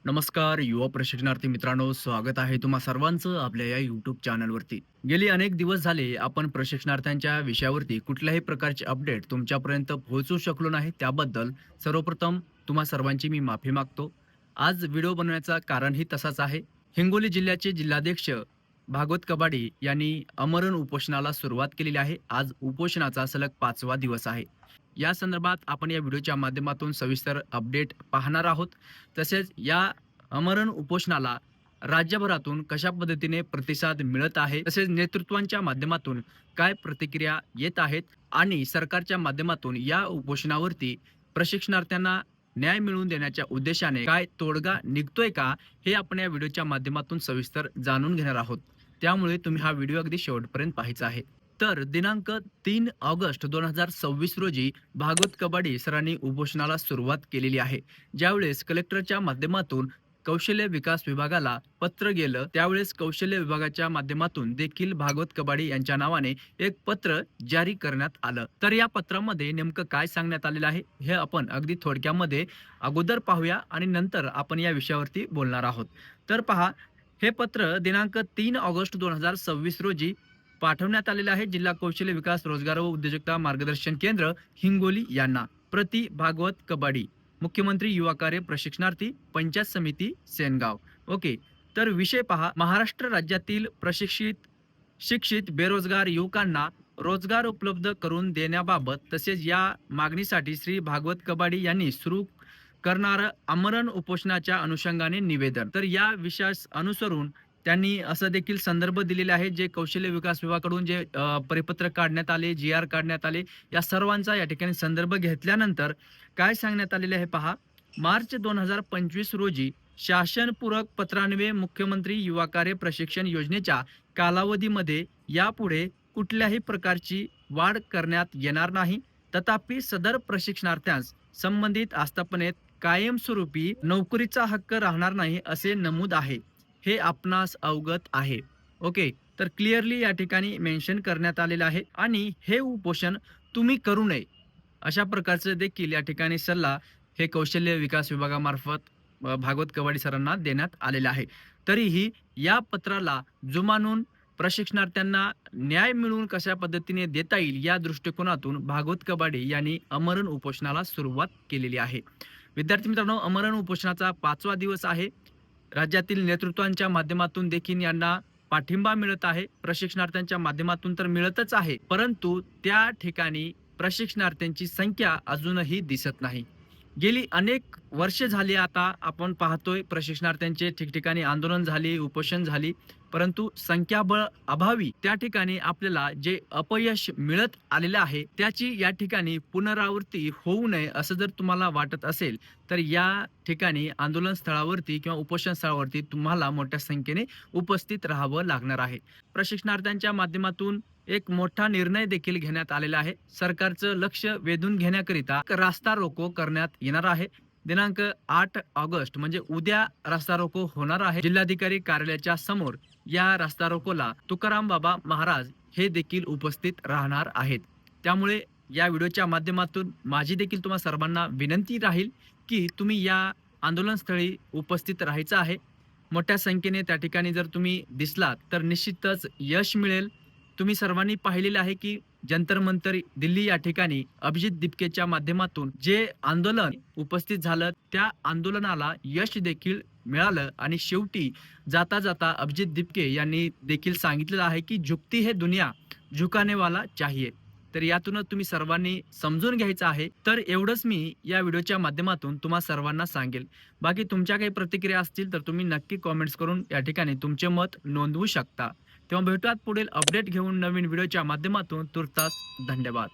नमस्कार युवा प्रशिक्षणार्थी मित्रांनो, स्वागत आहे तुम्हा सर्वांचं आपल्या या यूट्यूब चॅनलवरती. गेली अनेक दिवस झाले आपण प्रशिक्षणार्थ्यांच्या विषयावरती कुठल्याही प्रकारचे अपडेट तुमच्यापर्यंत पोहोचू शकलो नाही, त्याबद्दल सर्वप्रथम तुम्हा सर्वांची मी माफी मागतो. आज व्हिडिओ बनवण्याचं कारणही तसाच आहे. हिंगोली जिल्ह्याचे जिल्हाध्यक्ष भागवत कबाडी यांनी आमरण उपोषणाला सुरुवात केलेली आहे. आज उपोषणाचा सलग 5वा दिवस आहे. या संदर्भात आपण या व्हिडिओच्या माध्यमातून सविस्तर अपडेट पाहणार आहोत. तसेच या आमरण उपोषणाला राज्यभरातून कशा पद्धतीने प्रतिसाद मिळत आहे, तसेच नेतृत्वांच्या माध्यमातून काय प्रतिक्रिया येत आहेत आणि सरकारच्या माध्यमातून या उपोषणावरती प्रशिक्षणार्थ्यांना न्याय मिळवून देण्याच्या उद्देशाने काय तोडगा निघतोय का, हे आपण या व्हिडिओच्या माध्यमातून सविस्तर जाणून घेणार आहोत. त्यामुळे तुम्ही हा व्हिडिओ अगदी शेवटपर्यंत पाहायचा आहे. तर दिनांक 3 ऑगस्ट 2026 रोजी भागवत कबाडी सरांनी उपोषणाला सुरुवात केलेली आहे. ज्यावेळेस कलेक्टरच्या माध्यमातून कौशल्य विकास विभागाला पत्र गेलं, त्यावेळेस कौशल्य विभागाच्या माध्यमातून देखील भागवत कबाडी यांच्या नावाने एक पत्र जारी करण्यात आलं. तर या पत्रामध्ये नेमकं काय सांगण्यात आलेलं आहे, हे आपण अगदी थोडक्यामध्ये अगोदर पाहूया आणि नंतर आपण या विषयावरती बोलणार आहोत. तर पहा, हे पत्र दिनांक 3 ऑगस्ट 2026 रोजी पाठवण्यात आलेलं आहे जिल्हा कौशल्य विकास रोजगार व उद्योजकता मार्गदर्शन केंद्र हिंगोली यांना. प्रति भागवत कबाडी, मुख्यमंत्री युवा कार्य प्रशिक्षणार्थी, पंचायत समिती सेनगाव. ओके. तर विषय पहा, महाराष्ट्र राज्यातील प्रशिक्षित शिक्षित बेरोजगार युवकांना रोजगार उपलब्ध करून देण्याबाबत तसेच या मागणीसाठी श्री भागवत कबाडी यांनी सुरू करणारं आमरण उपोषणाच्या अनुषंगाने निवेदन. तर या विषयास अनुसरून त्यांनी असं देखील संदर्भ दिलेले आहे, जे कौशल्य विकास विभागाकडून जे परिपत्रक काढण्यात आले, जी-आर काढण्यात आले, या सर्वांचा या ठिकाणी संदर्भ घेतल्यानंतर काय सांगण्यात आलेले आहे पहा. मार्च 2025 रोजी शासनपूरक पत्रान्वये मुख्यमंत्री युवा कार्य प्रशिक्षण योजनेच्या कालावधीमध्ये यापुढे कुठल्याही प्रकारची वाढ करण्यात येणार नाही. तथापि सदर प्रशिक्षणार्थ्यांस संबंधित आस्थापनेत कायमस्वरूपी नोकरीचा हक्क राहणार नाही असे नमूद आहे. हे आपणास अवगत आहे. ओके. तर क्लिअरली या ठिकाणी मेन्शन करण्यात आलेलं आहे आणि हे उपोषण तुम्ही करू नये, अशा प्रकारचं देखील या ठिकाणी सल्ला हे कौशल्य विकास विभागामार्फत भागवत कबाडी सरांना देण्यात आलेला आहे. तरीही या पत्राला जुमानून प्रशिक्षणार्थ्यांना न्याय मिळवून कशा पद्धतीने देता येईल, या दृष्टिकोनातून भागवत कबाडी यांनी आमरण उपोषणाला सुरुवात केलेली आहे. विद्यार्थी मित्रांनो, आमरण उपोषणाचा 5वा दिवस आहे. राज्यातील नेतृत्वांच्या माध्यमातून देखील यांना पाठिंबा मिळत आहे. प्रशिक्षणार्थ्यांच्या माध्यमातून तर मिळतच आहे, परंतु त्या ठिकाणी प्रशिक्षणार्थ्यांची संख्या अजूनही दिसत नाही. गेली अनेक वर्ष झाली आता आपण पाहतोय प्रशिक्षणार्थ्यांचे ठिकठिकाणी आंदोलन झाली, उपोषण झाली, परंतु संख्याबळ अभावी त्या ठिकाणी आपल्याला जे अपयश मिळत आलेलं आहे, त्याची या ठिकाणी पुनरावृत्ती होऊ नये असं जर तुम्हाला वाटत असेल, तर या ठिकाणी आंदोलन स्थळावरती किंवा उपोषण स्थळावरती तुम्हाला मोठ्या संख्येने उपस्थित राहावं लागणार आहे. प्रशिक्षणार्थ्यांच्या माध्यमातून एक मोठा निर्णय देखील घेण्यात आलेला आहे. सरकारचं लक्ष वेधून घेण्याकरिता एक रास्ता रोको करण्यात येणार आहे. दिनांक 8 ऑगस्ट म्हणजे उद्या रास्ता रोको होणार आहे जिल्हाधिकारी कार्यालयाच्या समोर. या रास्ता रोकोला तुकाराम बाबा महाराज हे देखील उपस्थित राहणार आहेत. त्यामुळे या व्हिडिओच्या माध्यमातून माझी देखील तुम्हा सर्वांना विनंती राहील की तुम्ही या आंदोलनस्थळी उपस्थित राहायचं आहे. मोठ्या संख्येने त्या ठिकाणी जर तुम्ही दिसलात तर निश्चितच यश मिळेल. तुम्ही सर्वांनी पाहिलेलं आहे की जंतर मंतर दिल्ली या ठिकाणी अभिजित दिपकेच्या माध्यमातून जे आंदोलन उपस्थित झालं, त्या आंदोलनाला यश देखील मिळालं आणि शेवटी जाता जाता अभिजित दिपके यांनी देखील सांगितलेलं आहे की झुकती है दुनिया, झुकाने वाला चाहिए. तर यातूनच तुम्ही सर्वांनी समजून घ्यायचं आहे. तर एवढंच मी या व्हिडिओच्या माध्यमातून तुम्हा सर्वांना सांगेल. बाकी तुमच्या काही प्रतिक्रिया असतील तर तुम्ही नक्की कॉमेंट्स करून या ठिकाणी तुमचे मत नोंदवू शकता. तेव्हा भेटूयात पुढील अपडेट घेऊन नवीन व्हिडिओच्या माध्यमातून. तुर्तास धन्यवाद.